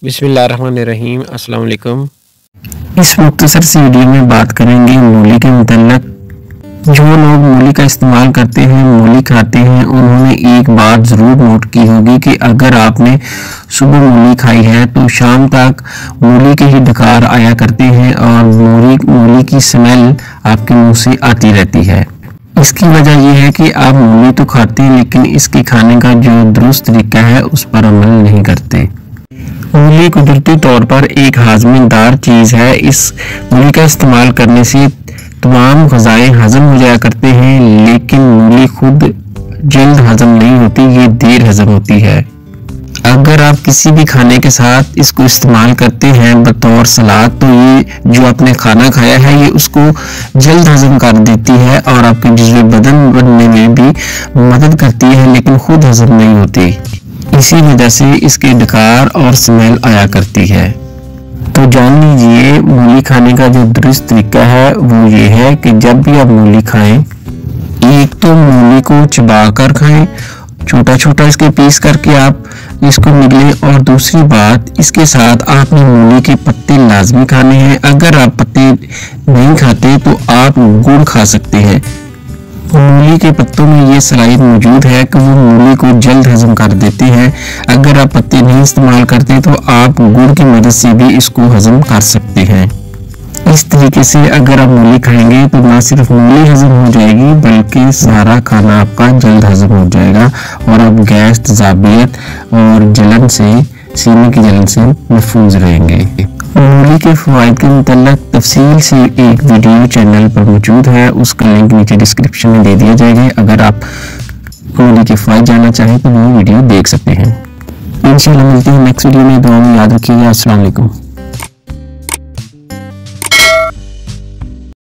बिस्मिल्लाहिर्रहमानिर्रहीम। अस्सलाम वालेकुम। इस मुख्तसर सी वीडियो में बात करेंगे मूली के मुतल्लक। जो लोग मूली का इस्तेमाल करते हैं, मूली खाते हैं, उन्होंने एक बात ज़रूर नोट की होगी कि अगर आपने सुबह मूली खाई है तो शाम तक मूली के ही डकार आया करते हैं और मूली की स्मेल आपके मुंह से आती रहती है। इसकी वजह यह है कि आप मूली तो खाते हैं लेकिन इसके खाने का जो दुरुस्त तरीका है उस पर अमल नहीं करते। मूली कुदरती तौर पर एक हाजमेदार चीज़ है। इस मूली का इस्तेमाल करने से तमाम ग़िज़ाएं हज़म हो जाया करते हैं, लेकिन मूली खुद जल्द हज़म नहीं होती, ये देर हज़म होती है। अगर आप किसी भी खाने के साथ इसको इस्तेमाल करते हैं बतौर सलाद, तो ये जो आपने खाना खाया है ये उसको जल्द हज़म कर देती है और आपके जिस्म बदन बनने में भी मदद करती है, लेकिन खुद हज़म नहीं होती। इसी वजह से इसके डकार और स्मेल आया करती है। तो जान लीजिए मूली खाने का जो दुरुस्त तरीका है वो ये है कि जब भी आप मूली खाएं, एक तो मूली को चबा कर खाएं, छोटा छोटा इसके पीस करके आप इसको निगलें, और दूसरी बात इसके साथ आपने मूली के पत्ते लाजमी खाने हैं। अगर आप पत्ते नहीं खाते तो आप गुड़ खा सकते हैं। मूली के पत्तों में ये सलाहियत मौजूद है कि वो मूली को जल्द हजम कर देते हैं। अगर आप पत्ते नहीं इस्तेमाल करते तो आप गुड़ की मदद से भी इसको हजम कर सकते हैं। इस तरीके से अगर आप मूली खाएंगे तो ना सिर्फ मूली हजम हो जाएगी बल्कि सारा खाना आपका जल्द हजम हो जाएगा और आप गैस, तेजाबियत और जलन से, सीने की जलन से महफूज रहेंगे। मूली के फ़वाइद के मुतल्लक तफसील से एक वीडियो चैनल पर मौजूद है, उसका लिंक नीचे डिस्क्रिप्शन में दे दिया जाएगा। अगर आप मूली के फ़वाइद जानना चाहें तो वो वीडियो देख सकते हैं। इंशाल्लाह मिलते हैं नेक्स्ट वीडियो में। दुआ में याद रखिएगा। अस्सलाम वालेकुम।